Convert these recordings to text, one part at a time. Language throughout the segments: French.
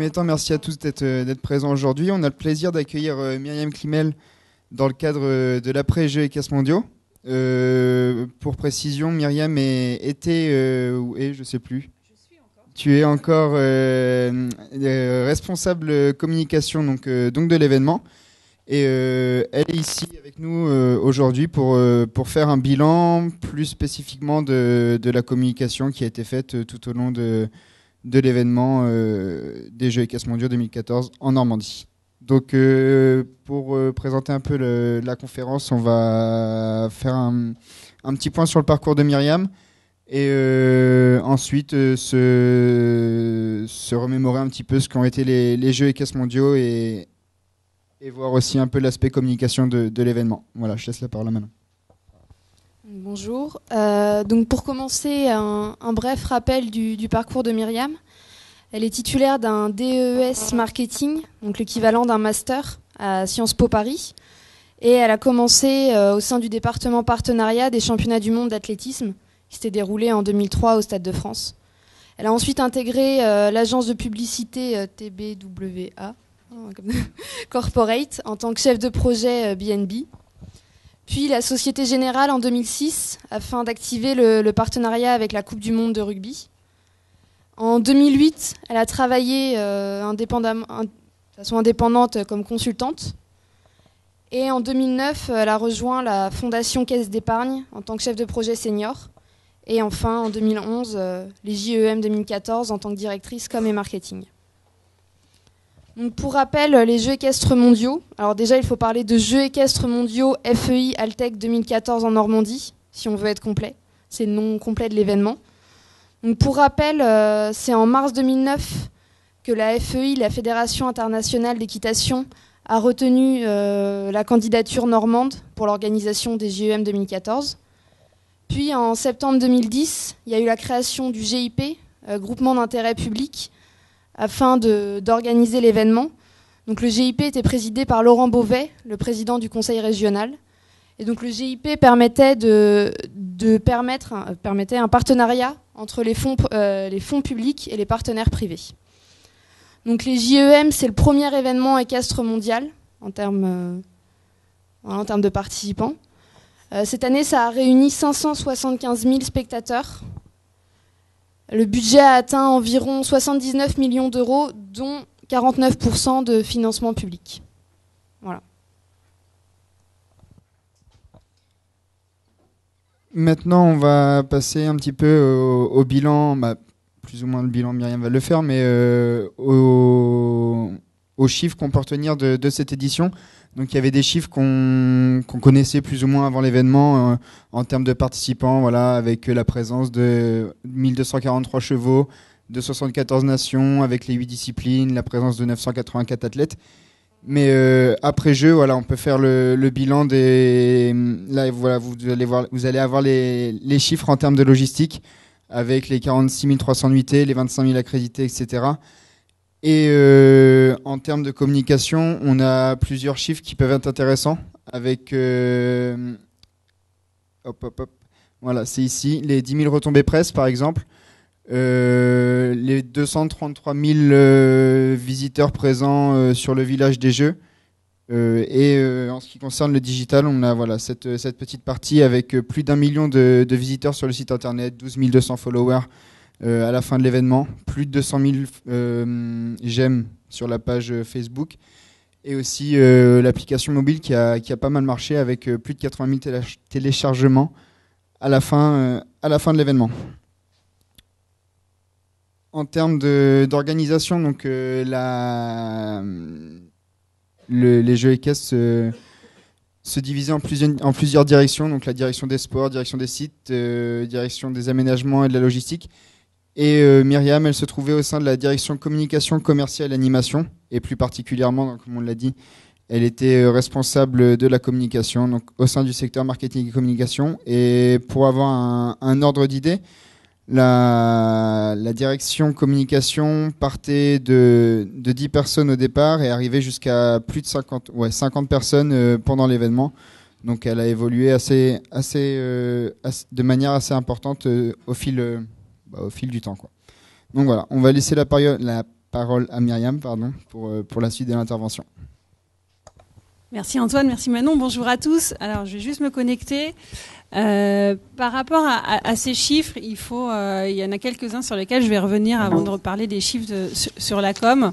premier temps, merci à tous d'être présents aujourd'hui. On a le plaisir d'accueillir Myriam Climel dans le cadre de l'après-Jeux équestres mondiaux. Pour précision, Myriam était ou est, je sais plus. Tu es encore responsable communication donc de l'événement. Et elle est ici avec nous aujourd'hui pour faire un bilan plus spécifiquement de la communication qui a été faite tout au long de l'événement des Jeux équestres mondiaux 2014 en Normandie. Donc pour présenter un peu la conférence, on va faire un petit point sur le parcours de Myriam et ensuite se remémorer un petit peu ce qu'ont été les Jeux équestres mondiaux et voir aussi un peu l'aspect communication de l'événement. Voilà, je laisse la parole à Manon. Bonjour. Donc pour commencer, un bref rappel du parcours de Myriam. Elle est titulaire d'un DES marketing, donc l'équivalent d'un master à Sciences Po Paris. Et elle a commencé au sein du département partenariat des championnats du monde d'athlétisme qui s'était déroulé en 2003 au Stade de France. Elle a ensuite intégré l'agence de publicité TBWA Corporate en tant que chef de projet BNB. Puis la Société Générale en 2006 afin d'activer le partenariat avec la Coupe du Monde de rugby. En 2008, elle a travaillé de façon indépendante comme consultante. Et en 2009, elle a rejoint la Fondation Caisse d'épargne en tant que chef de projet senior. Et enfin, en 2011, les JEM 2014 en tant que directrice com et marketing. Donc pour rappel, les Jeux équestres mondiaux. Alors déjà, il faut parler de Jeux équestres mondiaux FEI Altec 2014 en Normandie, si on veut être complet. C'est le nom complet de l'événement. Donc pour rappel, c'est en mars 2009 que la FEI, la Fédération internationale d'équitation, a retenu la candidature normande pour l'organisation des JEM 2014. Puis en septembre 2010, il y a eu la création du GIP, groupement d'intérêt public, afin d'organiser l'événement. Donc le GIP était présidé par Laurent Beauvais, le président du conseil régional. Et donc le GIP permettait permettait un partenariat entre les fonds publics et les partenaires privés. Donc les JEM, c'est le premier événement équestre mondial en termes de participants. Cette année, ça a réuni 575 000 spectateurs. Le budget a atteint environ 79 millions d'euros, dont 49% de financement public. Voilà. Maintenant, on va passer un petit peu au bilan, plus ou moins le bilan, Myriam va le faire, mais aux chiffres qu'on peut retenir de cette édition. Donc il y avait des chiffres qu'on connaissait plus ou moins avant l'événement en termes de participants, voilà, avec la présence de 1243 chevaux, de 74 nations, avec les 8 disciplines, la présence de 984 athlètes. Mais après jeu, voilà, on peut faire le bilan des. Là, voilà, vous allez avoir les chiffres en termes de logistique, avec les 46 300 nuitées, les 25 000 accrédités, etc. Et en termes de communication, on a plusieurs chiffres qui peuvent être intéressants. Avec voilà, c'est ici les 10 000 retombées presse, par exemple. Les 233 000 visiteurs présents sur le village des Jeux. En ce qui concerne le digital, on a voilà, cette petite partie avec plus d'1 million de visiteurs sur le site internet, 12 200 followers à la fin de l'événement, plus de 200 000 j'aime sur la page Facebook, et aussi l'application mobile qui a pas mal marché avec plus de 80 000 téléchargements à la fin de l'événement. En termes d'organisation, donc les Jeux équestres se divisaient en plusieurs directions, donc la direction des sports, direction des sites, direction des aménagements et de la logistique. Et Myriam, elle se trouvait au sein de la direction communication, commerciale et animation, et plus particulièrement, comme on l'a dit, elle était responsable de la communication, donc au sein du secteur marketing et communication. Et pour avoir un ordre d'idée, la direction communication partait de 10 personnes au départ et arrivait jusqu'à plus de 50 personnes pendant l'événement. Donc elle a évolué de manière assez importante au fil du temps, quoi. Donc voilà, on va laisser la parole à Myriam pour la suite de l'intervention. Merci Antoine, merci Manon, bonjour à tous. Alors je vais juste me connecter. Par rapport à ces chiffres, il y en a quelques-uns sur lesquels je vais revenir avant de reparler des chiffres sur la com.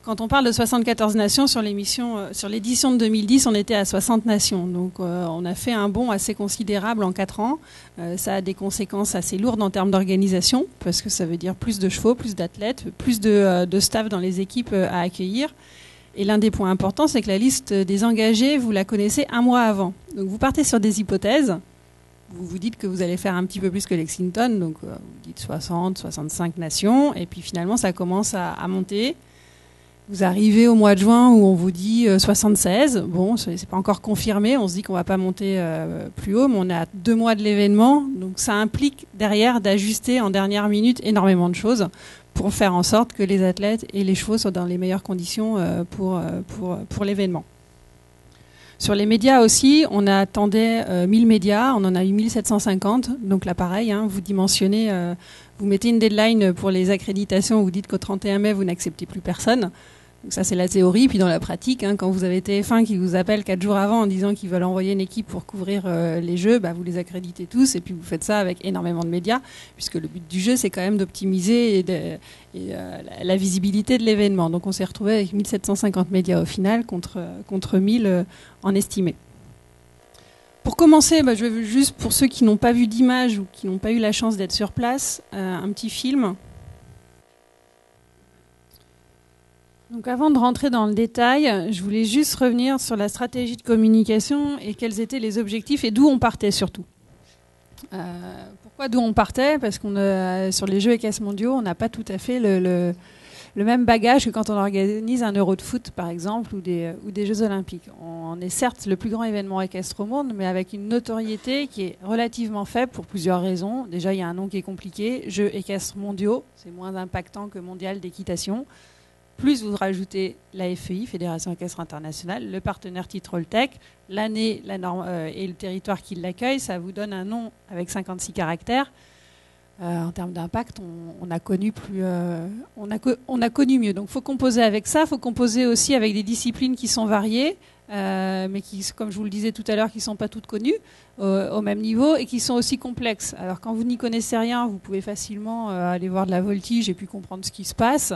Quand on parle de 74 nations sur l'édition de 2010, on était à 60 nations. Donc on a fait un bond assez considérable en 4 ans. Ça a des conséquences assez lourdes en termes d'organisation, parce que ça veut dire plus de chevaux, plus d'athlètes, plus de staff dans les équipes à accueillir. Et l'un des points importants, c'est que la liste des engagés, vous la connaissez un mois avant. Donc vous partez sur des hypothèses. Vous vous dites que vous allez faire un petit peu plus que Lexington. Donc vous dites 60, 65 nations. Et puis finalement, ça commence à monter. Vous arrivez au mois de juin où on vous dit 76. Bon, c'est pas encore confirmé. On se dit qu'on va pas monter plus haut, mais on est à 2 mois de l'événement. Donc ça implique derrière d'ajuster en dernière minute énormément de choses pour faire en sorte que les athlètes et les chevaux soient dans les meilleures conditions pour l'événement. Sur les médias aussi, on attendait 1000 médias, on en a eu 1750. Donc là, pareil, vous dimensionnez, vous mettez une deadline pour les accréditations, vous dites qu'au 31 mai, vous n'acceptez plus personne. Donc ça, c'est la théorie. Puis dans la pratique, quand vous avez TF1 qui vous appelle 4 jours avant en disant qu'ils veulent envoyer une équipe pour couvrir les Jeux, vous les accréditez tous et puis vous faites ça avec énormément de médias, puisque le but du jeu, c'est quand même d'optimiser la visibilité de l'événement. Donc on s'est retrouvé avec 1750 médias au final contre 1000 en estimé. Pour commencer, je vais juste, pour ceux qui n'ont pas vu d'image ou qui n'ont pas eu la chance d'être sur place, un petit film. Donc avant de rentrer dans le détail, je voulais juste revenir sur la stratégie de communication et quels étaient les objectifs et d'où on partait surtout. Pourquoi d'où on partait ? Parce qu'on sur les Jeux équestres mondiaux, on n'a pas tout à fait le même bagage que quand on organise un Euro de foot, par exemple, ou des Jeux olympiques. On est certes le plus grand événement équestre au monde, mais avec une notoriété qui est relativement faible pour plusieurs raisons. Déjà, il y a un nom qui est compliqué, Jeux équestres mondiaux, c'est moins impactant que mondial d'équitation. Plus vous rajoutez la FEI, Fédération équestre internationale, le partenaire Titroltech, l'année et le territoire qui l'accueille, ça vous donne un nom avec 56 caractères. En termes d'impact, on a connu mieux. Donc, il faut composer avec ça. Il faut composer aussi avec des disciplines qui sont variées, mais qui, comme je vous le disais tout à l'heure, qui ne sont pas toutes connues au même niveau et qui sont aussi complexes. Alors, quand vous n'y connaissez rien, vous pouvez facilement aller voir de la voltige et puis comprendre ce qui se passe.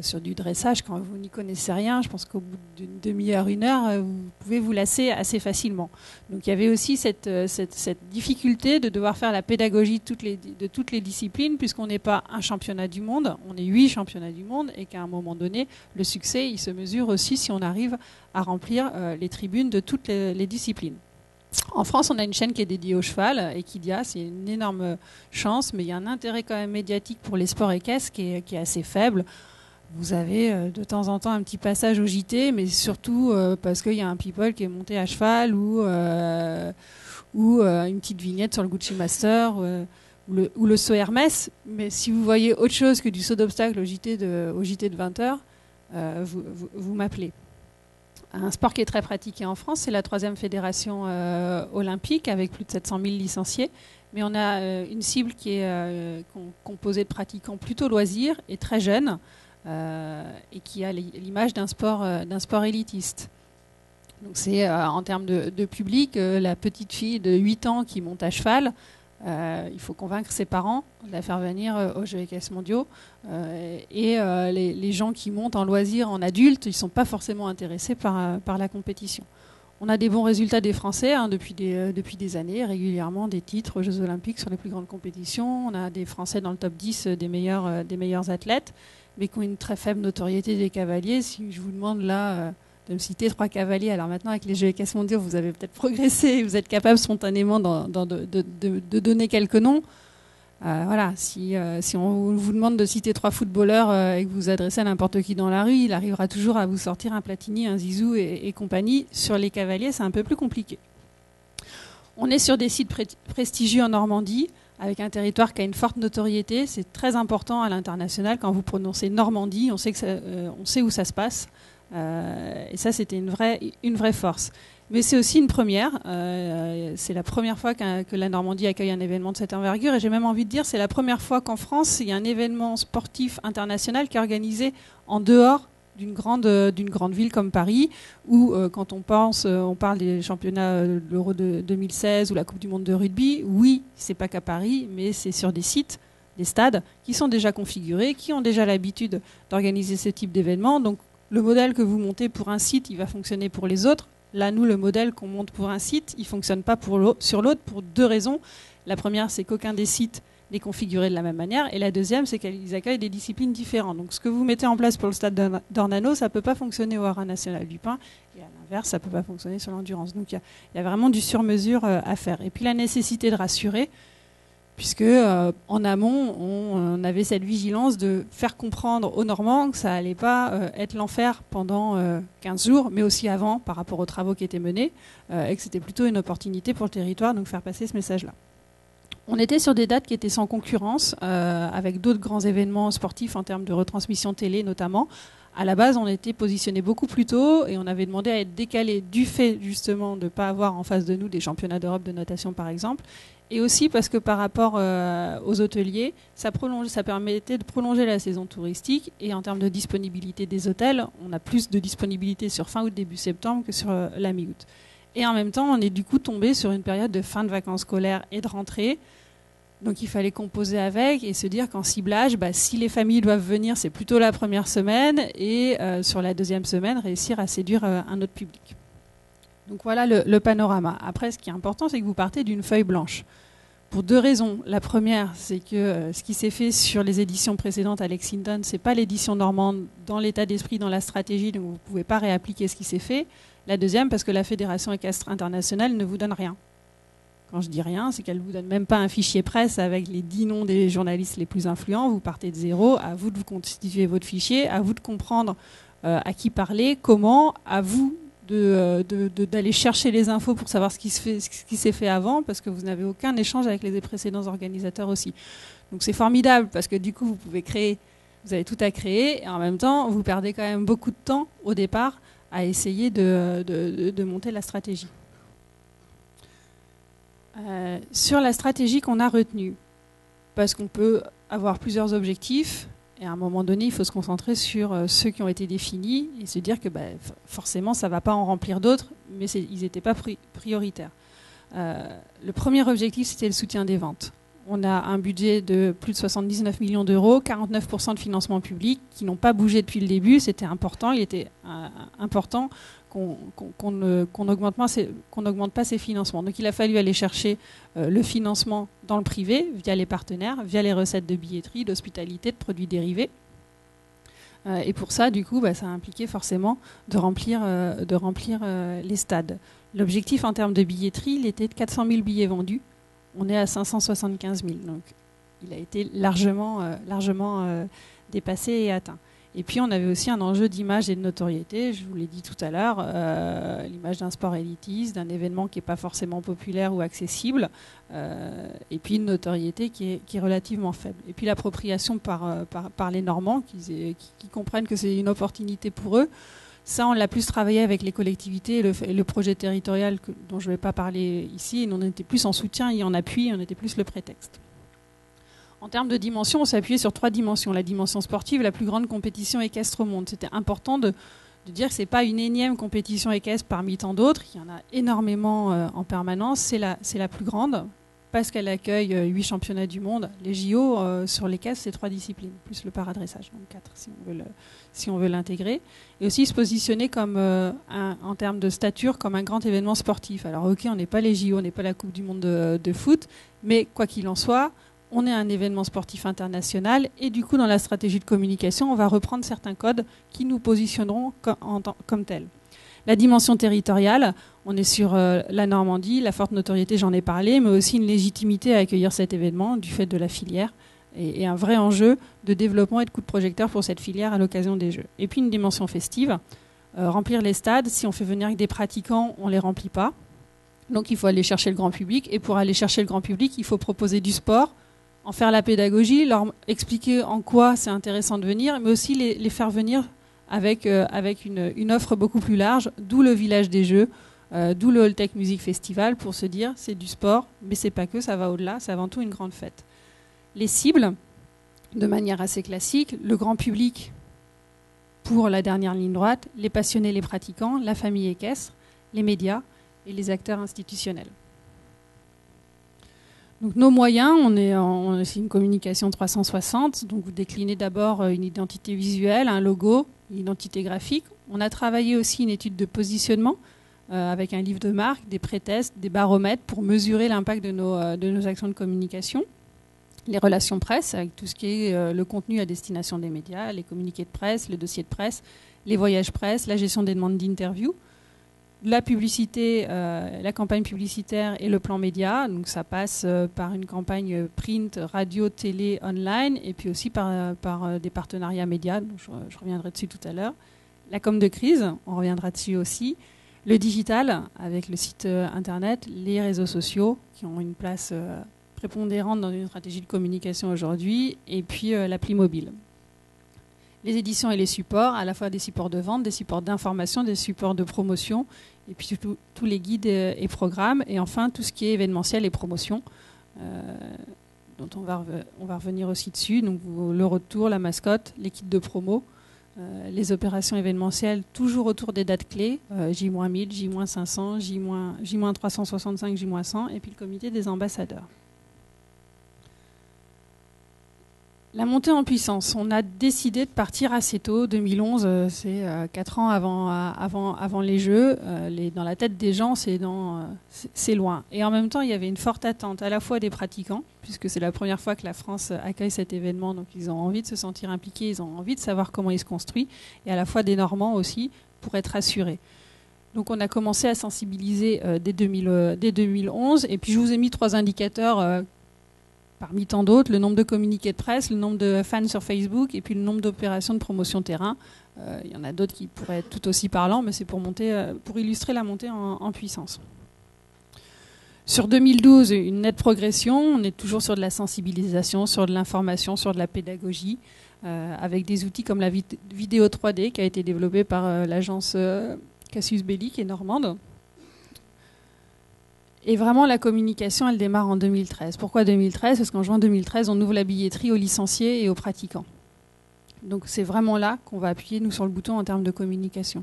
Sur du dressage, quand vous n'y connaissez rien, je pense qu'au bout d'une demi-heure, 1 heure, vous pouvez vous lasser assez facilement. Donc il y avait aussi cette difficulté de devoir faire la pédagogie de toutes les disciplines, puisqu'on n'est pas un championnat du monde, on est 8 championnats du monde, et qu'à un moment donné, le succès, il se mesure aussi si on arrive à remplir les tribunes de toutes les disciplines. En France, on a une chaîne qui est dédiée au cheval, Equidia, c'est une énorme chance, mais il y a un intérêt quand même médiatique pour les sports équestres qui est assez faible. Vous avez de temps en temps un petit passage au JT, mais surtout parce qu'il y a un people qui est monté à cheval ou une petite vignette sur le Gucci Master ou le saut Hermès. Mais si vous voyez autre chose que du saut d'obstacle au JT de 20h, vous m'appelez. Un sport qui est très pratiqué en France, c'est la 3e fédération olympique avec plus de 700 000 licenciés. Mais on a une cible qui est composée de pratiquants plutôt loisirs et très jeunes. Et qui a l'image d'un sport élitiste. Donc c'est en termes de public, la petite fille de 8 ans qui monte à cheval, il faut convaincre ses parents de la faire venir aux Jeux équestres mondiaux. Les gens qui montent en loisir en adulte, ils ne sont pas forcément intéressés par la compétition. On a des bons résultats des Français depuis des années, régulièrement des titres aux Jeux olympiques sur les plus grandes compétitions. On a des Français dans le top 10 des meilleurs athlètes, mais qui ont une très faible notoriété des cavaliers. Si je vous demande là de me citer 3 cavaliers, alors maintenant avec les Jeux équestres mondiaux, vous avez peut-être progressé, vous êtes capable spontanément de donner quelques noms. Voilà, si on vous demande de citer 3 footballeurs et que vous vous adressez à n'importe qui dans la rue, il arrivera toujours à vous sortir un Platini, un Zizou et compagnie. Sur les cavaliers, c'est un peu plus compliqué. On est sur des sites prestigieux en Normandie, avec un territoire qui a une forte notoriété. C'est très important à l'international. Quand vous prononcez Normandie, on sait où ça se passe. Et ça, c'était une vraie force. Mais c'est aussi une première. C'est la première fois que la Normandie accueille un événement de cette envergure. Et j'ai même envie de dire, c'est la première fois qu'en France, il y a un événement sportif international qui est organisé en dehors d'une grande ville comme Paris, où quand on parle des championnats de l'Euro de 2016 ou la Coupe du Monde de rugby, oui, c'est pas qu'à Paris, mais c'est sur des sites, des stades qui sont déjà configurés, qui ont déjà l'habitude d'organiser ce type d'événements. Donc le modèle que vous montez pour un site, il va fonctionner pour les autres. Là, nous, le modèle qu'on monte pour un site, il ne fonctionne pas sur l'autre pour deux raisons. La première, c'est qu'aucun des sites n'est configuré de la même manière. Et la deuxième, c'est qu'ils accueillent des disciplines différentes. Donc, ce que vous mettez en place pour le stade d'Ornano, ça ne peut pas fonctionner au Haras National du Pin. Et à l'inverse, ça ne peut pas fonctionner sur l'endurance. Donc, il y a vraiment du sur-mesure à faire. Et puis, la nécessité de rassurer, puisque en amont, on avait cette vigilance de faire comprendre aux Normands que ça n'allait pas être l'enfer pendant 15 jours, mais aussi avant, par rapport aux travaux qui étaient menés, et que c'était plutôt une opportunité pour le territoire, donc faire passer ce message-là. On était sur des dates qui étaient sans concurrence, avec d'autres grands événements sportifs en termes de retransmission télé notamment. À la base, on était positionné beaucoup plus tôt et on avait demandé à être décalé du fait justement de ne pas avoir en face de nous des championnats d'Europe de natation par exemple. Et aussi parce que par rapport aux hôteliers, ça permettait de prolonger la saison touristique. Et en termes de disponibilité des hôtels, on a plus de disponibilité sur fin août, début septembre que sur la mi-août. Et en même temps, on est du coup tombé sur une période de fin de vacances scolaires et de rentrée. Donc il fallait composer avec et se dire qu'en ciblage, si les familles doivent venir, c'est plutôt la première semaine. Et sur la deuxième semaine, réussir à séduire un autre public. Donc voilà le panorama. Après, ce qui est important, c'est que vous partez d'une feuille blanche. Pour deux raisons. La première, c'est que ce qui s'est fait sur les éditions précédentes à Lexington, c'est pas l'édition normande dans l'état d'esprit, dans la stratégie, donc vous ne pouvez pas réappliquer ce qui s'est fait. La deuxième, parce que la Fédération équestre internationale ne vous donne rien. Quand je dis rien, c'est qu'elle ne vous donne même pas un fichier presse avec les 10 noms des journalistes les plus influents. Vous partez de zéro, à vous de vous constituer votre fichier, à vous de comprendre à qui parler, comment, à vous d'aller chercher les infos pour savoir ce qui s'est fait avant, parce que vous n'avez aucun échange avec les précédents organisateurs aussi. Donc c'est formidable, parce que du coup, vous pouvez créer, vous avez tout à créer, et en même temps, vous perdez quand même beaucoup de temps au départ à essayer de monter la stratégie. Sur la stratégie qu'on a retenue, parce qu'on peut avoir plusieurs objectifs, et à un moment donné, il faut se concentrer sur ceux qui ont été définis et se dire que forcément, ça ne va pas en remplir d'autres, mais ils n'étaient pas prioritaires. Le premier objectif, c'était le soutien des ventes. On a un budget de plus de 79 millions d'euros, 49% de financement public, qui n'ont pas bougé depuis le début. C'était important. Il était important qu'on n'augmente pas ces financements. Donc il a fallu aller chercher le financement dans le privé, via les partenaires, via les recettes de billetterie, d'hospitalité, de produits dérivés. Et pour ça, du coup, ça a impliqué forcément de remplir les stades. L'objectif en termes de billetterie, il était de 400 000 billets vendus. On est à 575 000. Donc il a été largement dépassé et atteint. Et puis on avait aussi un enjeu d'image et de notoriété, je vous l'ai dit tout à l'heure, l'image d'un sport élitiste, d'un événement qui n'est pas forcément populaire ou accessible, et puis une notoriété qui est relativement faible. Et puis l'appropriation par les Normands qui comprennent que c'est une opportunité pour eux. Ça, on l'a plus travaillé avec les collectivités et le projet territorial dont je ne vais pas parler ici. On était plus en soutien et en appui, on était plus le prétexte. En termes de dimension, on s'est appuyé sur 3 dimensions. La dimension sportive, la plus grande compétition équestre au monde. C'était important de dire que ce n'est pas une énième compétition équestre parmi tant d'autres. Il y en a énormément en permanence. C'est la plus grande parce qu'elle accueille 8 championnats du monde. Les JO sur l'équestre, c'est 3 disciplines, plus le paradressage, donc 4 si on veut l'intégrer. Et aussi se positionner comme, en termes de stature comme un grand événement sportif. Alors ok, on n'est pas les JO, on n'est pas la Coupe du monde de foot, mais quoi qu'il en soit, on est un événement sportif international et du coup, dans la stratégie de communication, on va reprendre certains codes qui nous positionneront comme tels. La dimension territoriale, on est sur la Normandie, la forte notoriété, j'en ai parlé, mais aussi une légitimité à accueillir cet événement du fait de la filière et un vrai enjeu de développement et de coup de projecteur pour cette filière à l'occasion des Jeux. Et puis une dimension festive, remplir les stades, si on fait venir avec des pratiquants, on ne les remplit pas. Donc il faut aller chercher le grand public et pour aller chercher le grand public, il faut proposer du sport, en faire la pédagogie, leur expliquer en quoi c'est intéressant de venir, mais aussi les faire venir avec une offre beaucoup plus large, d'où le village des Jeux, d'où le Holtec Music Festival, pour se dire c'est du sport, mais c'est pas que, ça va au-delà, c'est avant tout une grande fête. Les cibles, de manière assez classique, le grand public pour la dernière ligne droite, les passionnés, les pratiquants, la famille équestre, les médias et les acteurs institutionnels. Donc nos moyens, c'est une communication 360, donc vous déclinez d'abord une identité visuelle, un logo, une identité graphique. On a travaillé aussi une étude de positionnement avec un livre de marque, des pré-tests, des baromètres pour mesurer l'impact de nos actions de communication. Les relations presse, avec tout ce qui est le contenu à destination des médias, les communiqués de presse, les dossiers de presse, les voyages presse, la gestion des demandes d'interview. La publicité, la campagne publicitaire et le plan média, donc ça passe par une campagne print, radio, télé, online, et puis aussi par des partenariats médias, donc je reviendrai dessus tout à l'heure. La com de crise, on reviendra dessus aussi. Le digital, avec le site internet, les réseaux sociaux, qui ont une place prépondérante dans une stratégie de communication aujourd'hui, et puis l'appli mobile. Les éditions et les supports, à la fois des supports de vente, des supports d'information, des supports de promotion, et puis tous les guides et programmes, et enfin tout ce qui est événementiel et promotion, dont on va revenir aussi dessus. Donc le retour, la mascotte, les kits de promo, les opérations événementielles, toujours autour des dates clés, J-1000, J-500, J-365, J-100, et puis le comité des ambassadeurs. La montée en puissance, on a décidé de partir assez tôt, 2011, c'est 4 ans avant les Jeux. Dans la tête des gens, c'est loin. Et en même temps, il y avait une forte attente à la fois des pratiquants, puisque c'est la première fois que la France accueille cet événement, donc ils ont envie de se sentir impliqués, ils ont envie de savoir comment il se construit, et à la fois des Normands aussi, pour être assurés. Donc on a commencé à sensibiliser dès 2011, et puis je vous ai mis 3 indicateurs parmi tant d'autres, le nombre de communiqués de presse, le nombre de fans sur Facebook et puis le nombre d'opérations de promotion terrain. Il y en a d'autres qui pourraient être tout aussi parlants, mais c'est pour illustrer la montée en puissance. Sur 2012, une nette progression. On est toujours sur de la sensibilisation, sur de l'information, sur de la pédagogie, avec des outils comme la vidéo 3D qui a été développée par l'agence Cassius Belli, qui est normande. Et vraiment, la communication, elle démarre en 2013. Pourquoi 2013 ? Parce qu'en juin 2013, on ouvre la billetterie aux licenciés et aux pratiquants. Donc c'est vraiment là qu'on va appuyer, nous, sur le bouton en termes de communication.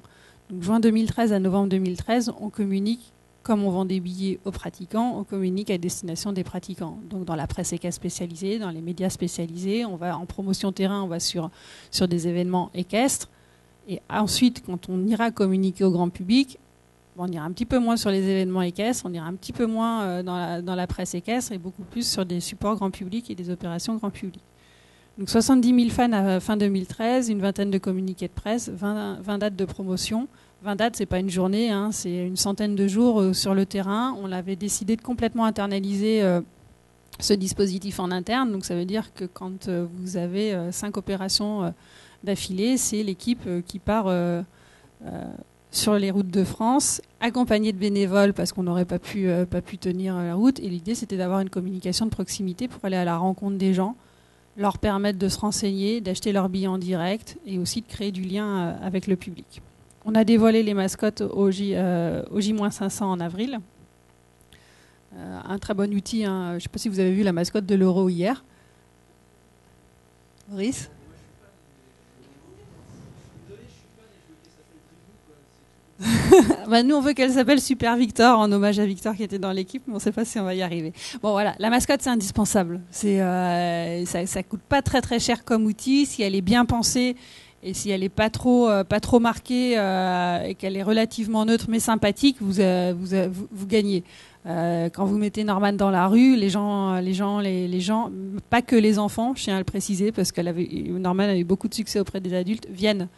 Donc juin 2013 à novembre 2013, on communique, comme on vend des billets aux pratiquants, on communique à destination des pratiquants. Donc dans la presse équestre spécialisée, dans les médias spécialisés, on va en promotion terrain, on va sur des événements équestres. Et ensuite, quand on ira communiquer au grand public, on ira un petit peu moins sur les événements équestres, on ira un petit peu moins dans la presse équestre et beaucoup plus sur des supports grand public et des opérations grand public. Donc 70 000 fans à fin 2013, une vingtaine de communiqués de presse, 20 dates de promotion. 20 dates, c'est pas une journée, hein, c'est une centaine de jours sur le terrain. On avait décidé de complètement internaliser ce dispositif en interne. Donc ça veut dire que quand vous avez 5 opérations d'affilée, c'est l'équipe qui part sur les routes de France, accompagné de bénévoles parce qu'on n'aurait pas pu tenir la route. Et l'idée, c'était d'avoir une communication de proximité pour aller à la rencontre des gens, leur permettre de se renseigner, d'acheter leurs billets en direct et aussi de créer du lien avec le public. On a dévoilé les mascottes au J-500 en avril. Un très bon outil. Hein. Je ne sais pas si vous avez vu la mascotte de l'Euro hier. Maurice ? Nous, on veut qu'elle s'appelle Super Victor, en hommage à Victor qui était dans l'équipe, mais on ne sait pas si on va y arriver. Bon, voilà, la mascotte, c'est indispensable. Ça coûte pas très très cher comme outil. Si elle est bien pensée et si elle n'est pas trop marquée et qu'elle est relativement neutre mais sympathique, vous gagnez. Quand vous mettez Norman dans la rue, les gens, pas que les enfants, je tiens à le préciser, parce que Norman a eu beaucoup de succès auprès des adultes, viennent.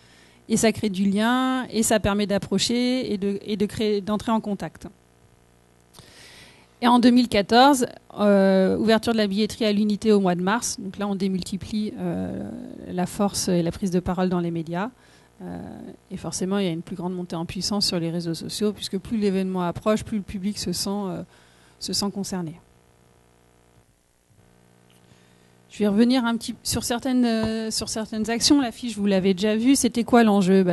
Et ça crée du lien, et ça permet d'approcher et d'entrer en contact. Et en 2014, ouverture de la billetterie à l'unité au mois de mars. Donc là, on démultiplie la force et la prise de parole dans les médias. Et forcément, il y a une plus grande montée en puissance sur les réseaux sociaux, puisque plus l'événement approche, plus le public se sent concerné. Je vais revenir un petit sur certaines actions. L'affiche, vous l'avez déjà vue. C'était quoi l'enjeu?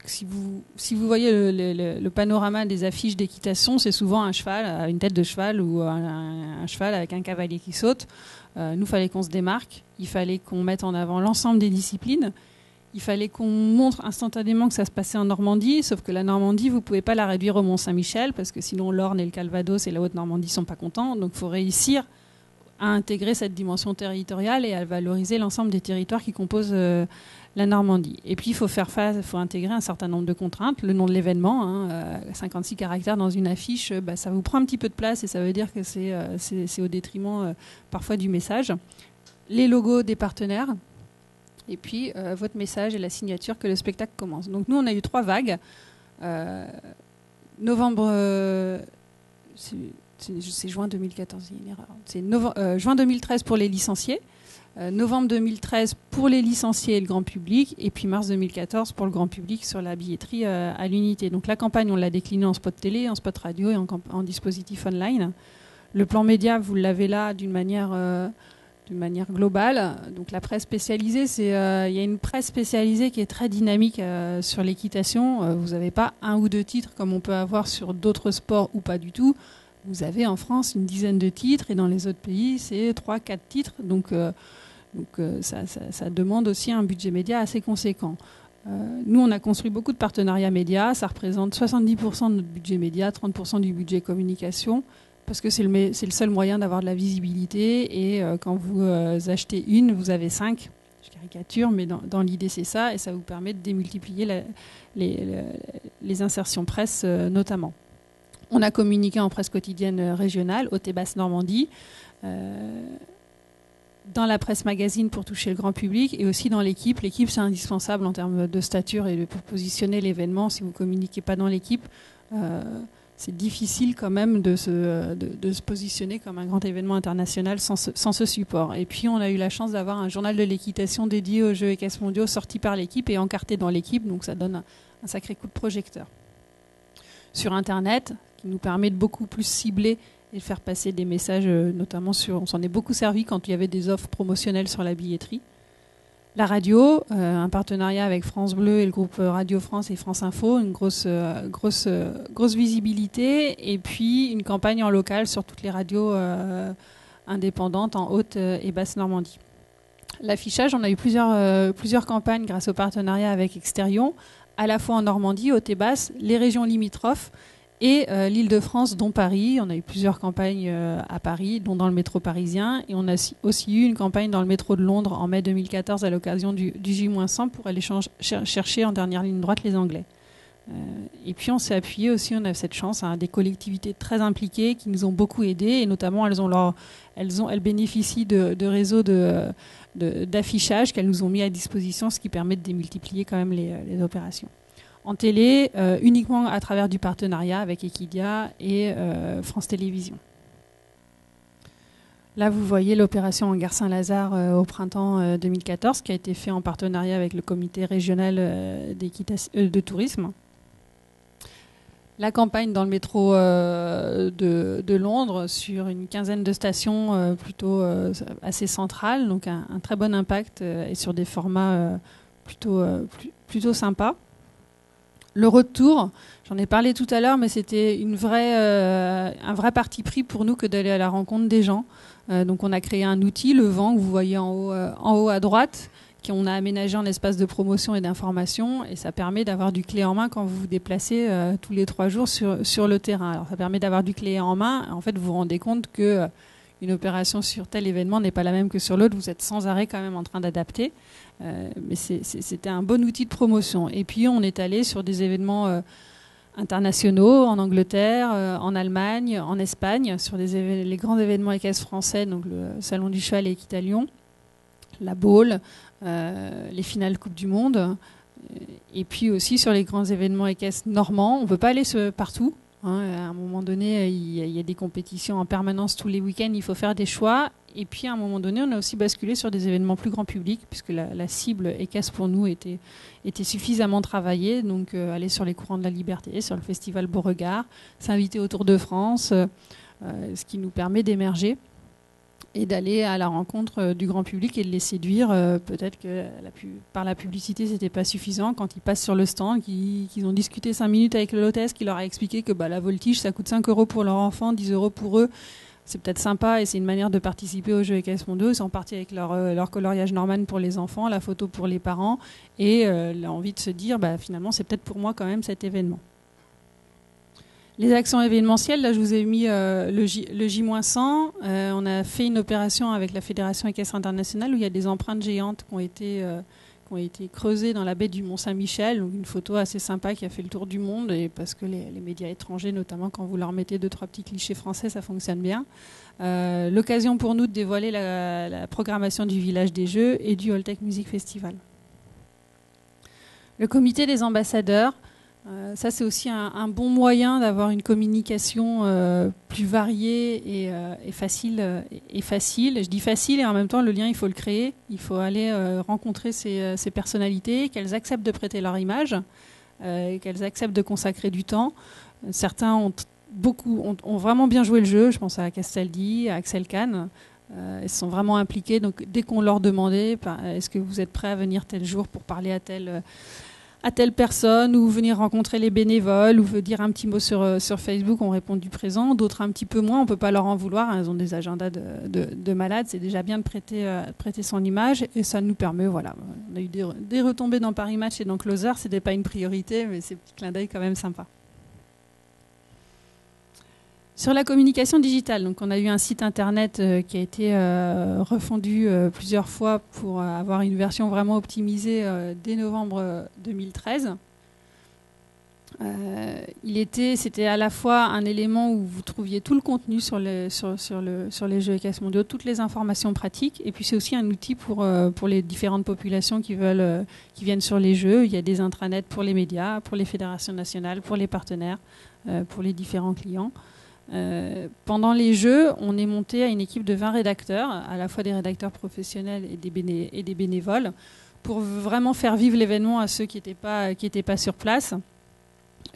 Si vous voyez le panorama des affiches d'équitation, c'est souvent un cheval, une tête de cheval ou un cheval avec un cavalier qui saute. Nous, fallait qu'on se démarque. Il fallait qu'on mette en avant l'ensemble des disciplines. Il fallait qu'on montre instantanément que ça se passait en Normandie, sauf que la Normandie, vous ne pouvez pas la réduire au Mont-Saint-Michel, parce que sinon l'Orne et le Calvados et la Haute-Normandie ne sont pas contents. Donc il faut réussir à intégrer cette dimension territoriale et à valoriser l'ensemble des territoires qui composent la Normandie. Et puis il faut intégrer un certain nombre de contraintes. Le nom de l'événement, 56 caractères dans une affiche, ça vous prend un petit peu de place et ça veut dire que c'est au détriment parfois du message. Les logos des partenaires. Et puis votre message et la signature que le spectacle commence. Donc nous, on a eu 3 vagues. Novembre, c'est juin 2014, il y a une erreur. C'est juin 2013 pour les licenciés, novembre 2013 pour les licenciés et le grand public, et puis mars 2014 pour le grand public sur la billetterie à l'unité. Donc la campagne, on l'a déclinée en spot télé, en spot radio et en dispositif online. Le plan média, vous l'avez là d'une manière globale. Donc la presse spécialisée, il y a une presse spécialisée qui est très dynamique sur l'équitation. Vous n'avez pas 1 ou 2 titres comme on peut avoir sur d'autres sports ou pas du tout. Vous avez en France une dizaine de titres et dans les autres pays, c'est 3-4 titres. Donc ça demande aussi un budget média assez conséquent. Nous, on a construit beaucoup de partenariats médias. Ça représente 70% de notre budget média, 30% du budget communication, parce que c'est le seul moyen d'avoir de la visibilité. Et quand vous achetez une, vous avez 5. Je caricature, mais dans l'idée, c'est ça. Et ça vous permet de démultiplier les insertions presse, notamment. On a communiqué en presse quotidienne régionale, Haute et Basse Normandie, dans la presse magazine pour toucher le grand public et aussi dans l'équipe. L'équipe, c'est indispensable en termes de stature et pour positionner l'événement. Si vous ne communiquez pas dans l'équipe, c'est difficile quand même de se positionner comme un grand événement international sans ce support. Et puis, on a eu la chance d'avoir un journal de l'équitation dédié aux Jeux équestres mondiaux sorti par l'équipe et encarté dans l'équipe. Donc, ça donne un sacré coup de projecteur. Sur Internet, qui nous permet de beaucoup plus cibler et de faire passer des messages, notamment on s'en est beaucoup servi quand il y avait des offres promotionnelles sur la billetterie. La radio, un partenariat avec France Bleu et le groupe Radio France et France Info, une grosse visibilité, et puis une campagne en local sur toutes les radios indépendantes en Haute et Basse Normandie. L'affichage, on a eu plusieurs campagnes grâce au partenariat avec Exterion, à la fois en Normandie, Haute et Basse, les régions limitrophes et l'Île-de-France, dont Paris. On a eu plusieurs campagnes à Paris, dont dans le métro parisien. Et on a aussi eu une campagne dans le métro de Londres en mai 2014 à l'occasion du J-100 pour aller chercher en dernière ligne droite les Anglais. Et puis on s'est appuyé aussi, on a cette chance, à des collectivités très impliquées qui nous ont beaucoup aidés. Et notamment, elles bénéficient de réseaux d'affichage qu'elles nous ont mis à disposition, ce qui permet de démultiplier quand même les opérations. En télé, uniquement à travers du partenariat avec Equidia et France Télévisions. Là, vous voyez l'opération en Gare Saint-Lazare au printemps 2014, qui a été fait en partenariat avec le comité régional de tourisme. La campagne dans le métro de Londres sur une quinzaine de stations plutôt assez centrales, donc un très bon impact et sur des formats plutôt sympas. Le retour, j'en ai parlé tout à l'heure, mais c'était un vrai parti pris pour nous que d'aller à la rencontre des gens. Donc on a créé un outil, le vent, que vous voyez en haut à droite, qu'on a aménagé en espace de promotion et d'information, et ça permet d'avoir du clé en main quand vous vous déplacez tous les 3 jours sur le terrain. Alors ça permet d'avoir du clé en main. En fait, vous vous rendez compte que une opération sur tel événement n'est pas la même que sur l'autre. Vous êtes sans arrêt quand même en train d'adapter. Mais c'était un bon outil de promotion. Et puis on est allé sur des événements internationaux en Angleterre, en Allemagne, en Espagne, sur les grands événements équestres français, donc le Salon du Cheval et Équitalion, la Baule, les finales Coupe du Monde, et puis aussi sur les grands événements équestres normands. On ne peut pas aller partout. À un moment donné, il y a des compétitions en permanence tous les week-ends, il faut faire des choix. Et puis à un moment donné, on a aussi basculé sur des événements plus grand public, puisque la cible équestre pour nous était suffisamment travaillée. Donc aller sur les courants de la liberté, sur le festival Beauregard, s'inviter au Tour de France, ce qui nous permet d'émerger. et d'aller à la rencontre du grand public et de les séduire. Peut-être que par la publicité, c'était pas suffisant. Quand ils passent sur le stand, qu'ils ont discuté 5 minutes avec l'hôtesse qui leur a expliqué que la voltige, ça coûte 5 € pour leur enfant, 10 € pour eux. C'est peut-être sympa et c'est une manière de participer aux Jeux EQS Mondiaux. Ils sont partis avec leur coloriage Norman pour les enfants, la photo pour les parents et l'envie de se dire finalement c'est peut-être pour moi quand même cet événement. Les actions événementielles, là je vous ai mis le J-100. On a fait une opération avec la Fédération équestre internationale où il y a des empreintes géantes qui ont été creusées dans la baie du Mont-Saint-Michel. Donc une photo assez sympa qui a fait le tour du monde et parce que les médias étrangers, notamment quand vous leur mettez 2-3 petits clichés français, ça fonctionne bien. L'occasion pour nous de dévoiler la programmation du village des Jeux et du Holtec Music Festival. Le comité des ambassadeurs. Ça, c'est aussi un bon moyen d'avoir une communication plus variée et facile. Je dis facile et en même temps, le lien, il faut le créer. Il faut aller rencontrer ces personnalités, qu'elles acceptent de prêter leur image, qu'elles acceptent de consacrer du temps. Certains ont vraiment bien joué le jeu. Je pense à Castaldi, à Axel Kahn. Ils se sont vraiment impliqués. Donc, dès qu'on leur demandait, est-ce que vous êtes prêts à venir tel jour pour parler à telle personne ou venir rencontrer les bénévoles ou dire un petit mot sur Facebook, ont répondu présent. D'autres un petit peu moins, on ne peut pas leur en vouloir. Elles ont des agendas de malades. C'est déjà bien de prêter son image et ça nous permet, on a eu des retombées dans Paris Match et dans Closer. Ce n'était pas une priorité, mais c'est un petit clin d'œil quand même sympa. Sur la communication digitale, donc on a eu un site internet qui a été refondu plusieurs fois pour avoir une version vraiment optimisée dès novembre 2013. C'était à la fois un élément où vous trouviez tout le contenu sur les Jeux EQS mondiaux, toutes les informations pratiques, et puis c'est aussi un outil pour les différentes populations qui viennent sur les Jeux. Il y a des intranets pour les médias, pour les fédérations nationales, pour les partenaires, pour les différents clients. Pendant les Jeux, on est monté à une équipe de 20 rédacteurs, à la fois des rédacteurs professionnels et des bénévoles, pour vraiment faire vivre l'événement à ceux qui n'étaient pas sur place.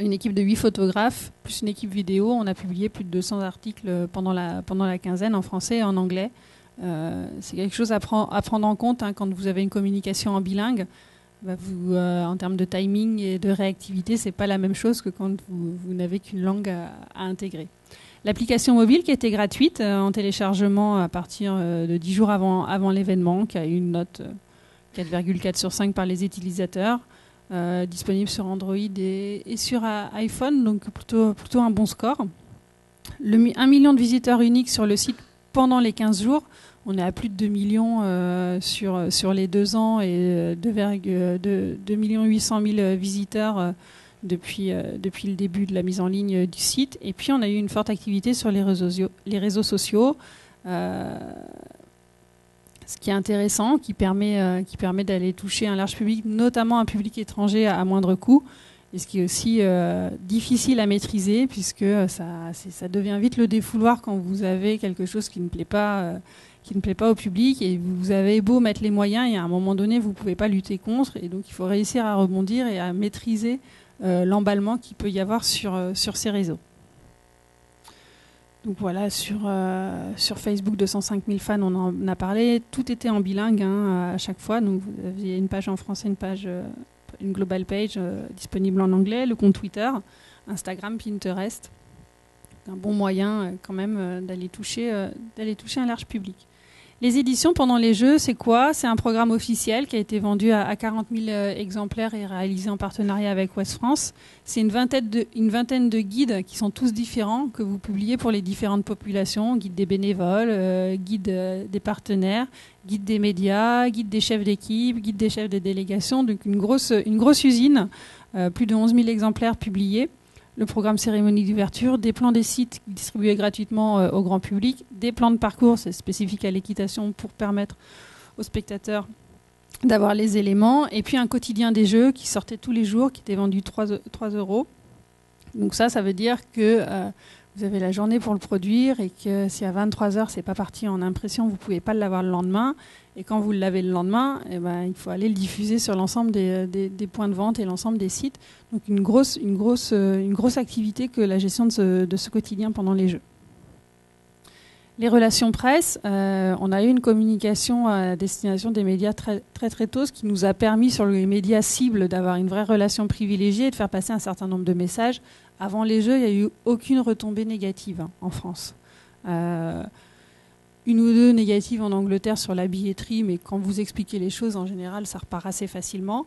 Une équipe de 8 photographes, plus une équipe vidéo. On a publié plus de 200 articles pendant la quinzaine, en français et en anglais. C'est quelque chose à prendre en compte quand vous avez une communication en bilingue. En termes de timing et de réactivité, c'est pas la même chose que quand vous n'avez qu'une langue à intégrer. L'application mobile qui était gratuite en téléchargement à partir de 10 jours avant l'événement, qui a eu une note 4,4 sur 5 par les utilisateurs, disponible sur Android et sur iPhone, donc plutôt un bon score. 1 million de visiteurs uniques sur le site pendant les 15 jours. On est à plus de 2 millions sur les 2 ans et 2 800 000 visiteurs depuis le début de la mise en ligne du site. Et puis, on a eu une forte activité sur les réseaux sociaux, ce qui est intéressant, qui permet d'aller toucher un large public, notamment un public étranger à moindre coût. Et ce qui est aussi difficile à maîtriser, puisque ça devient vite le défouloir quand vous avez quelque chose qui ne plaît pas au public, et vous avez beau mettre les moyens, et à un moment donné, vous ne pouvez pas lutter contre, et donc il faut réussir à rebondir et à maîtriser l'emballement qu'il peut y avoir sur ces réseaux. Donc voilà, sur Facebook, 205 000 fans, on en a parlé, tout était en bilingue à chaque fois, donc vous aviez une page en français, une global page disponible en anglais, le compte Twitter, Instagram, Pinterest. Un bon moyen quand même d'aller toucher un large public. Les éditions pendant les Jeux, c'est quoi ? C'est un programme officiel qui a été vendu à 40 000 exemplaires et réalisé en partenariat avec Ouest France. C'est une vingtaine de guides qui sont tous différents, que vous publiez pour les différentes populations, guide des bénévoles, guide des partenaires, guide des médias, guide des chefs d'équipe, guide des chefs de délégation. Donc une grosse usine, plus de 11 000 exemplaires publiés. Le programme cérémonie d'ouverture, des plans des sites distribués gratuitement au grand public, des plans de parcours, c'est spécifique à l'équitation pour permettre aux spectateurs d'avoir les éléments, et puis un quotidien des Jeux qui sortait tous les jours, qui était vendu 3 €. Donc ça veut dire que vous avez la journée pour le produire, et que si à 23h c'est pas parti en impression, vous pouvez pas l'avoir le lendemain. Et quand vous l'avez le lendemain, il faut aller le diffuser sur l'ensemble des points de vente et l'ensemble des sites. Donc une grosse activité que la gestion de ce quotidien pendant les Jeux. Les relations presse, on a eu une communication à destination des médias très, très, très tôt, ce qui nous a permis sur les médias cibles d'avoir une vraie relation privilégiée et de faire passer un certain nombre de messages. Avant les Jeux, il n'y a eu aucune retombée négative en France. Une ou deux négatives en Angleterre sur la billetterie, mais quand vous expliquez les choses, en général, ça repart assez facilement.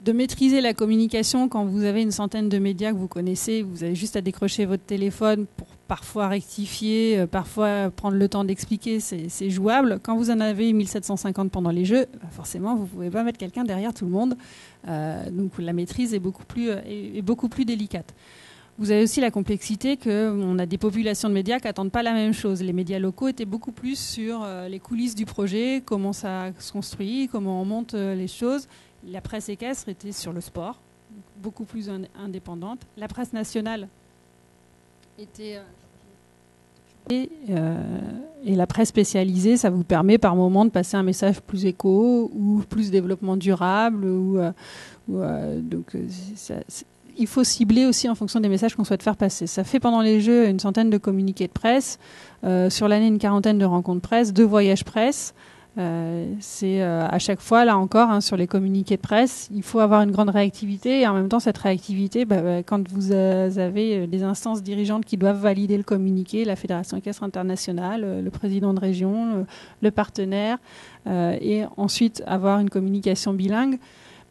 De maîtriser la communication quand vous avez une centaine de médias que vous connaissez, vous avez juste à décrocher votre téléphone pour parfois rectifier, parfois prendre le temps d'expliquer, c'est jouable. Quand vous en avez 1750 pendant les Jeux, forcément vous ne pouvez pas mettre quelqu'un derrière tout le monde, donc la maîtrise est beaucoup plus délicate. Vous avez aussi la complexité qu'on a des populations de médias qui n'attendent pas la même chose. Les médias locaux étaient beaucoup plus sur les coulisses du projet, comment ça se construit, comment on monte les choses. La presse équestre était sur le sport, beaucoup plus indépendante. La presse nationale était... Et la presse spécialisée, ça vous permet par moment de passer un message plus éco ou plus développement durable. Il faut cibler aussi en fonction des messages qu'on souhaite faire passer. Ça fait pendant les Jeux une centaine de communiqués de presse, sur l'année une quarantaine de rencontres presse, 2 voyages presse. C'est à chaque fois, là encore, sur les communiqués de presse, il faut avoir une grande réactivité et en même temps cette réactivité, quand vous avez des instances dirigeantes qui doivent valider le communiqué, la Fédération équestre internationale, le président de région, le partenaire, et ensuite avoir une communication bilingue,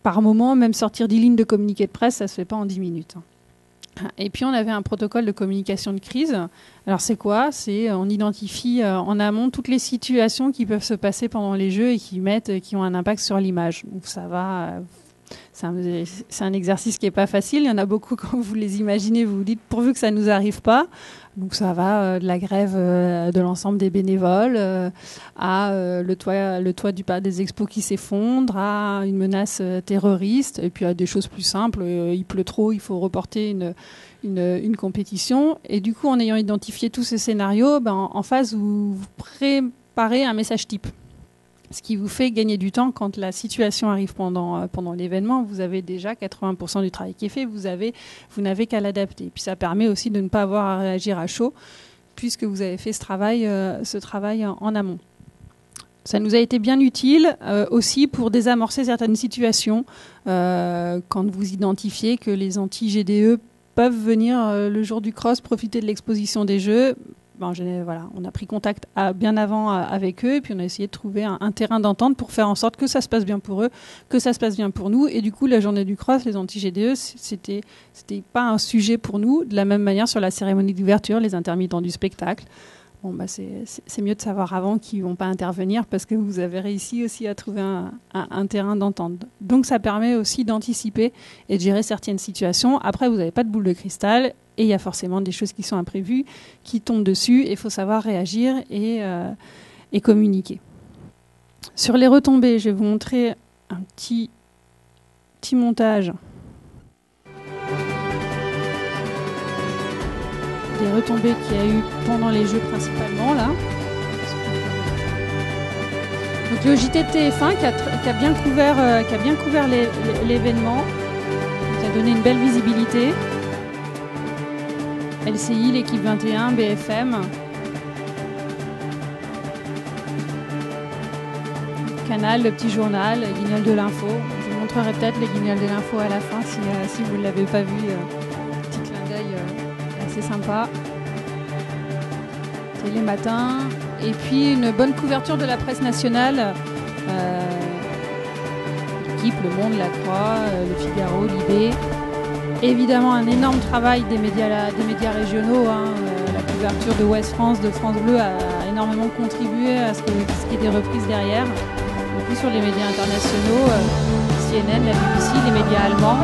par moment, même sortir 10 lignes de communiqué de presse, ça ne se fait pas en 10 minutes. Et puis on avait un protocole de communication de crise. Alors c'est quoi ? On identifie en amont toutes les situations qui peuvent se passer pendant les Jeux et qui ont un impact sur l'image. Donc ça va. C'est un exercice qui n'est pas facile. Il y en a beaucoup, quand vous les imaginez, vous vous dites pourvu que ça ne nous arrive pas. Donc ça va de la grève de l'ensemble des bénévoles à le toit du parc des expos qui s'effondre, à une menace terroriste, et puis à des choses plus simples. Il pleut trop, il faut reporter une compétition. Et du coup, en ayant identifié tous ces scénarios, en phase, vous préparez un message type. Ce qui vous fait gagner du temps quand la situation arrive pendant l'événement. Vous avez déjà 80% du travail qui est fait, vous n'avez qu'à l'adapter. Puis ça permet aussi de ne pas avoir à réagir à chaud, puisque vous avez fait ce travail en amont. Ça nous a été bien utile aussi pour désamorcer certaines situations, quand vous identifiez que les anti-GDE peuvent venir le jour du cross profiter de l'exposition des Jeux. On a pris contact bien avant avec eux et puis on a essayé de trouver un terrain d'entente pour faire en sorte que ça se passe bien pour eux, que ça se passe bien pour nous. Et du coup, la journée du cross, les anti-GDE, c'était pas un sujet pour nous. De la même manière, sur la cérémonie d'ouverture, les intermittents du spectacle. C'est mieux de savoir avant qu'ils ne vont pas intervenir parce que vous avez réussi aussi à trouver un terrain d'entente. Donc ça permet aussi d'anticiper et de gérer certaines situations. Après, vous n'avez pas de boule de cristal et il y a forcément des choses qui sont imprévues, qui tombent dessus et il faut savoir réagir et communiquer. Sur les retombées, je vais vous montrer un petit montage des retombées qu'il y a eu pendant les Jeux principalement là. Donc le JT de TF1 qui a bien couvert l'événement, qui a donné une belle visibilité. LCI, l'équipe 21, BFM. Canal, le petit journal, Guignol de l'info. Je vous montrerai peut-être les Guignols de l'info à la fin si vous ne l'avez pas vu. Petit clin d'œil assez sympa. Télématin. Et puis une bonne couverture de la presse nationale. L'équipe, Le Monde, La Croix, Le Figaro, L'Ibé. Évidemment, un énorme travail des médias régionaux. La couverture de Ouest France, de France Bleu a énormément contribué à ce qu'il y ait des reprises derrière. Beaucoup sur les médias internationaux, CNN, la BBC, les médias allemands.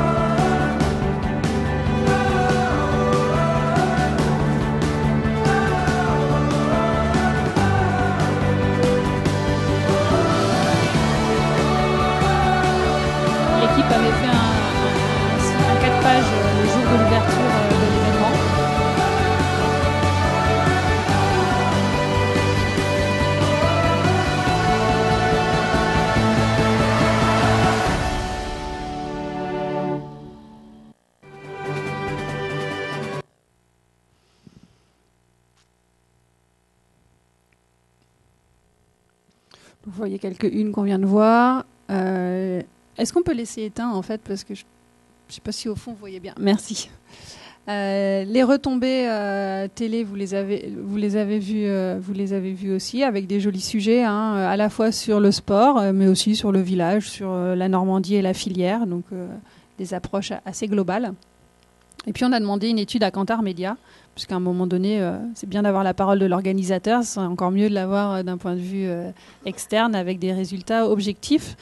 L'équipe avait fait un 4 pages le jour de l'ouverture de l'événement. Vous voyez quelques unes qu'on vient de voir. Est-ce qu'on peut laisser éteint en fait, parce que je ne sais pas si au fond vous voyez bien. Merci. Les retombées télé, vous les avez vues aussi, avec des jolis sujets, à la fois sur le sport, mais aussi sur le village, sur la Normandie et la filière, donc des approches assez globales. Et puis on a demandé une étude à Kantar Media, puisqu'à un moment donné, c'est bien d'avoir la parole de l'organisateur, c'est encore mieux de l'avoir d'un point de vue externe, avec des résultats objectifs.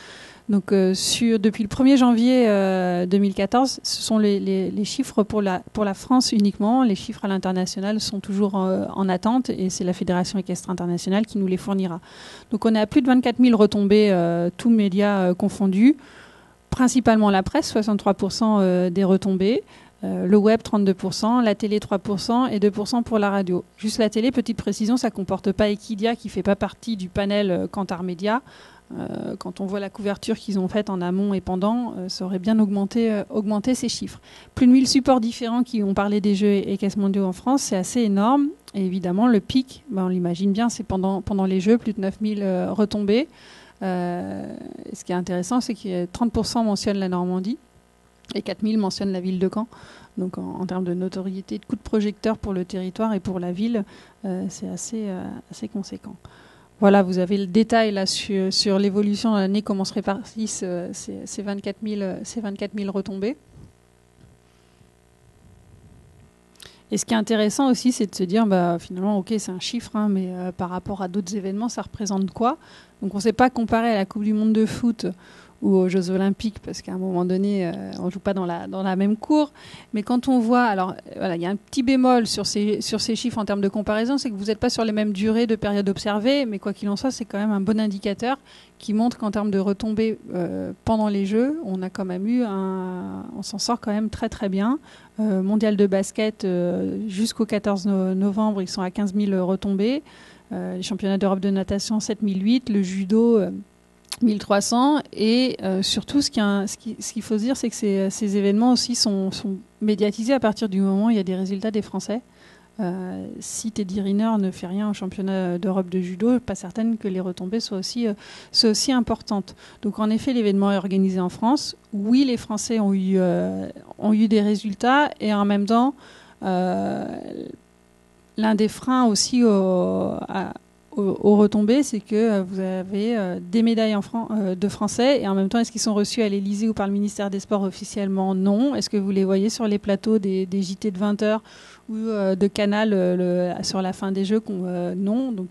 Donc, depuis le 1er janvier 2014, ce sont les chiffres pour la France uniquement. Les chiffres à l'international sont toujours en attente et c'est la Fédération équestre internationale qui nous les fournira. Donc, on est à plus de 24 000 retombées, tous médias confondus. Principalement la presse, 63% des retombées. Le web, 32%, la télé, 3% et 2% pour la radio. Juste la télé, petite précision, ça ne comporte pas Equidia qui ne fait pas partie du panel Kantar Media. Quand on voit la couverture qu'ils ont faite en amont et pendant, ça aurait bien augmenté ces chiffres. Plus de 1000 supports différents qui ont parlé des Jeux équestres mondiaux en France, c'est assez énorme. Et évidemment, le pic, on l'imagine bien, c'est pendant les Jeux, plus de 9000 retombées. Ce qui est intéressant, c'est que 30% mentionnent la Normandie et 4000 mentionnent la ville de Caen. Donc en termes de notoriété, de coup de projecteur pour le territoire et pour la ville, c'est assez conséquent. Voilà, vous avez le détail là sur l'évolution de l'année, comment se répartissent ces 24 000 retombées. Et ce qui est intéressant aussi, c'est de se dire, finalement, ok, c'est un chiffre, mais par rapport à d'autres événements, ça représente quoi? Donc on ne s'est pas comparé à la Coupe du Monde de foot ou aux Jeux Olympiques, parce qu'à un moment donné, on ne joue pas dans la même cour. Mais quand on voit, alors voilà, il y a un petit bémol sur ces chiffres en termes de comparaison, c'est que vous n'êtes pas sur les mêmes durées de période observée, mais quoi qu'il en soit, c'est quand même un bon indicateur qui montre qu'en termes de retombées pendant les Jeux, on a quand même on s'en sort quand même très très bien. Mondial de basket, jusqu'au 14 novembre, ils sont à 15 000 retombées. Les championnats d'Europe de natation, 7008, le judo, 1300. Et surtout, ce qu'il faut se dire, c'est que ces événements aussi sont médiatisés à partir du moment où il y a des résultats des Français. Si Teddy Riner ne fait rien au championnat d'Europe de judo, pas certaine que les retombées soient aussi importantes. Donc en effet, l'événement est organisé en France. Oui, les Français ont eu des résultats, et en même temps, l'un des freins aussi aux retombées, c'est que vous avez des médailles de Français, et en même temps, est-ce qu'ils sont reçus à l'Élysée ou par le ministère des Sports officiellement? Non. Est-ce que vous les voyez sur les plateaux des JT de 20h ou de Canal sur la fin des Jeux? Non. Donc,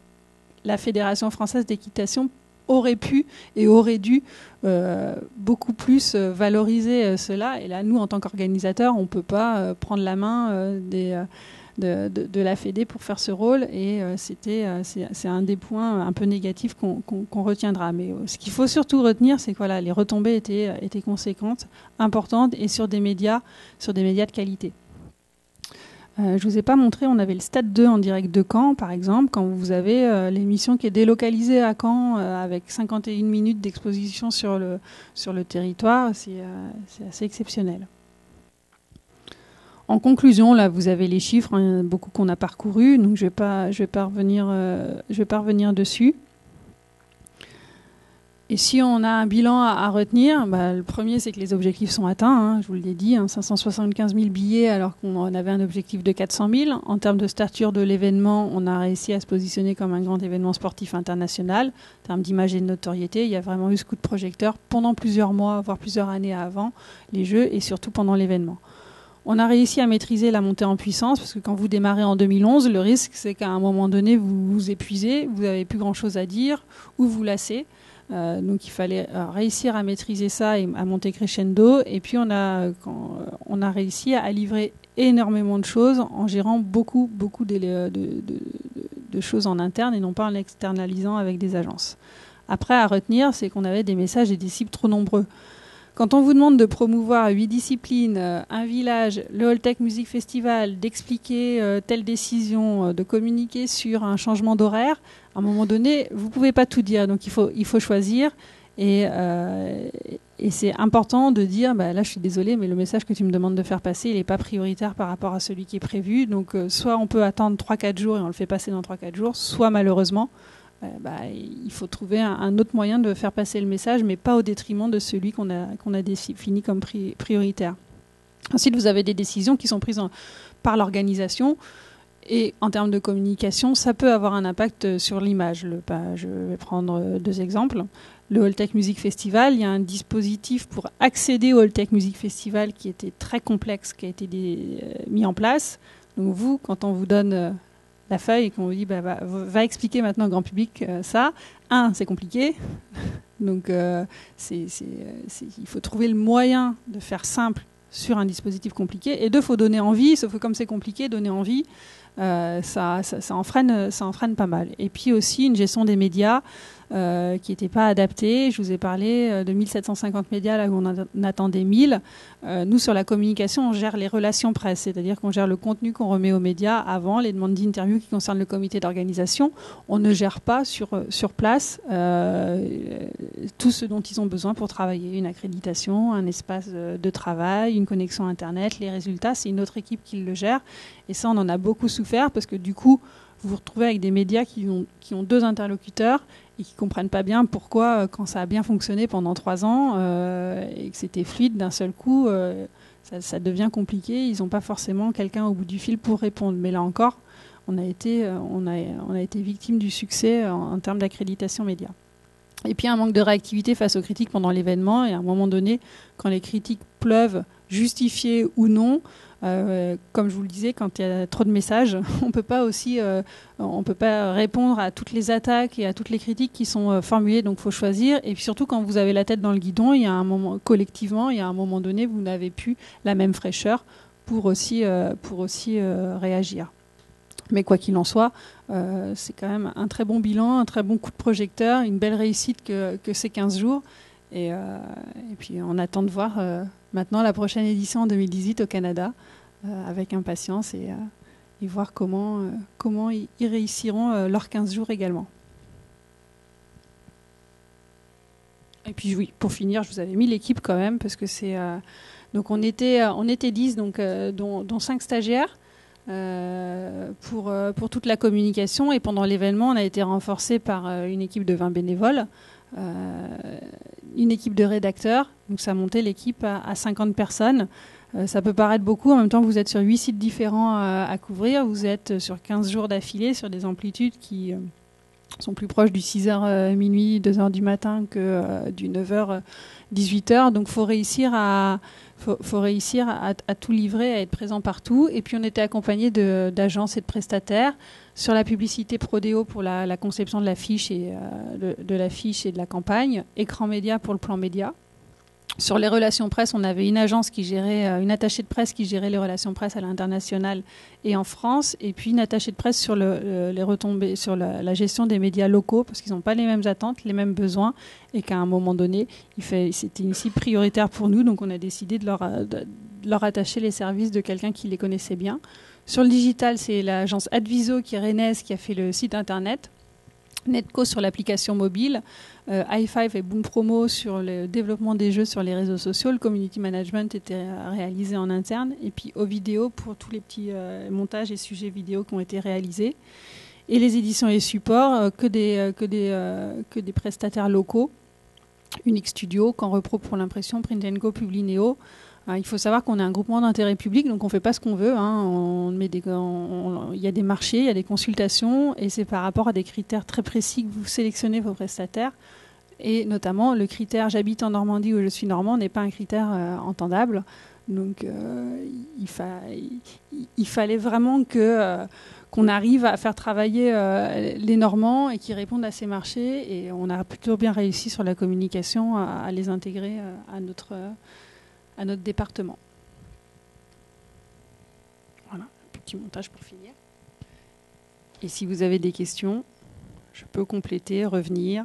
la Fédération française d'équitation aurait pu et aurait dû beaucoup plus valoriser cela. Et là, nous, en tant qu'organisateurs, on ne peut pas prendre la main de la Fédé pour faire ce rôle, et c'est un des points un peu négatifs qu'on retiendra. Mais ce qu'il faut surtout retenir, c'est que voilà, les retombées étaient conséquentes, importantes, et sur des médias de qualité. Je ne vous ai pas montré, on avait le Stade 2 en direct de Caen, par exemple, quand vous avez l'émission qui est délocalisée à Caen avec 51 minutes d'exposition sur le territoire, c'est assez exceptionnel. En conclusion, là, vous avez les chiffres, beaucoup qu'on a parcourus, donc je vais pas revenir dessus. Et si on a un bilan à retenir, le premier, c'est que les objectifs sont atteints, je vous l'ai dit, 575 000 billets alors qu'on avait un objectif de 400 000. En termes de stature de l'événement, on a réussi à se positionner comme un grand événement sportif international. En termes d'image et de notoriété, il y a vraiment eu ce coup de projecteur pendant plusieurs mois, voire plusieurs années avant les Jeux, et surtout pendant l'événement. On a réussi à maîtriser la montée en puissance, parce que quand vous démarrez en 2011, le risque, c'est qu'à un moment donné, vous vous épuisez, vous n'avez plus grand-chose à dire, ou vous lassez. Donc il fallait réussir à maîtriser ça et à monter crescendo. Et puis on a réussi à livrer énormément de choses en gérant beaucoup de choses en interne et non pas en externalisant avec des agences. Après, à retenir, c'est qu'on avait des messages et des cibles trop nombreux. Quand on vous demande de promouvoir 8 disciplines, un village, le Holtec Music Festival, d'expliquer telle décision, de communiquer sur un changement d'horaire, à un moment donné, vous ne pouvez pas tout dire. Donc il faut choisir. Et c'est important de dire, là je suis désolée, mais le message que tu me demandes de faire passer, il n'est pas prioritaire par rapport à celui qui est prévu. Donc soit on peut attendre 3-4 jours et on le fait passer dans 3-4 jours, soit malheureusement, il faut trouver un autre moyen de faire passer le message, mais pas au détriment de celui qu'on a défini comme prioritaire. Ensuite, vous avez des décisions qui sont prises par l'organisation. Et en termes de communication, ça peut avoir un impact sur l'image. Je vais prendre 2 exemples. Le Holtec Music Festival, il y a un dispositif pour accéder au Holtec Music Festival qui était très complexe, qui a été mis en place. Donc vous, quand on vous donne la feuille et qu'on vous dit va expliquer maintenant au grand public ça, c'est compliqué. Donc il faut trouver le moyen de faire simple sur un dispositif compliqué. Et 2, il faut donner envie, sauf que comme c'est compliqué, donner envie, ça en freine pas mal. Et puis aussi une gestion des médias qui n'était pas adaptée. Je vous ai parlé de 1750 médias là où on attendait 1000. Nous, sur la communication, on gère les relations presse, c'est-à-dire qu'on gère le contenu qu'on remet aux médias avant, les demandes d'interview qui concernent le comité d'organisation. On ne gère pas sur place tout ce dont ils ont besoin pour travailler. Une accréditation, un espace de travail, une connexion Internet, les résultats, c'est une autre équipe qui le gère. Et ça, on en a beaucoup souffert parce que du coup, vous vous retrouvez avec des médias qui ont 2 interlocuteurs et qui ne comprennent pas bien pourquoi, quand ça a bien fonctionné pendant 3 ans et que c'était fluide d'un seul coup, ça devient compliqué. Ils n'ont pas forcément quelqu'un au bout du fil pour répondre. Mais là encore, on a été victime du succès en termes d'accréditation média. Et puis un manque de réactivité face aux critiques pendant l'événement. Et à un moment donné, quand les critiques pleuvent, justifiées ou non, comme je vous le disais, quand il y a trop de messages, on peut pas répondre à toutes les attaques et à toutes les critiques qui sont formulées. Donc, faut choisir. Et puis surtout, quand vous avez la tête dans le guidon, il y a un moment collectivement, il y a un moment donné, vous n'avez plus la même fraîcheur pour aussi réagir. Mais quoi qu'il en soit, c'est quand même un très bon bilan, un très bon coup de projecteur, une belle réussite que ces 15 jours. Et puis, on attend de voir maintenant la prochaine édition en 2018 au Canada avec impatience et voir comment ils réussiront leurs 15 jours également. Et puis oui, pour finir, je vous avais mis l'équipe quand même parce que c'est donc on était 10 donc dont 5 stagiaires pour toute la communication, et pendant l'événement, on a été renforcé par une équipe de 20 bénévoles. Une équipe de rédacteurs, donc ça a monté l'équipe à 50 personnes. Ça peut paraître beaucoup, en même temps vous êtes sur 8 sites différents à couvrir, vous êtes sur 15 jours d'affilée, sur des amplitudes qui sont plus proches du 6h minuit, 2h du matin que du 9h, 18h, donc faut réussir à tout livrer, à être présent partout. Et puis on était accompagné d'agences et de prestataires sur la publicité Prodéo pour la conception de l'affiche et de l'affiche et de la campagne, Écran Média pour le plan média. Sur les relations presse, on avait une agence qui gérait, une attachée de presse qui gérait les relations presse à l'international et en France, et puis une attachée de presse sur les retombées, sur la gestion des médias locaux, parce qu'ils n'ont pas les mêmes attentes, les mêmes besoins, et qu'à un moment donné, c'était une cible prioritaire pour nous, donc on a décidé de leur attacher les services de quelqu'un qui les connaissait bien. Sur le digital, c'est l'agence Adviso qui est rennaise, qui a fait le site internet. Netco sur l'application mobile, i5 et Boom Promo sur le développement des jeux sur les réseaux sociaux, le community management était réalisé en interne, et puis Ovideo pour tous les petits montages et sujets vidéo qui ont été réalisés. Et les éditions et supports, que des prestataires locaux, Unix Studio, Canrepro pour l'impression, Print & Co, Publineo. Il faut savoir qu'on est un groupement d'intérêt public, donc on ne fait pas ce qu'on veut. Il y a des marchés, il y a des consultations, et c'est par rapport à des critères très précis que vous sélectionnez vos prestataires. Et notamment, le critère « j'habite en Normandie » ou « je suis normand » n'est pas un critère entendable. Donc il fallait vraiment qu'on arrive à faire travailler les Normands et qu'ils répondent à ces marchés. Et on a plutôt bien réussi sur la communication à les intégrer à notre département. Voilà, un petit montage pour finir. Et si vous avez des questions, je peux compléter, revenir.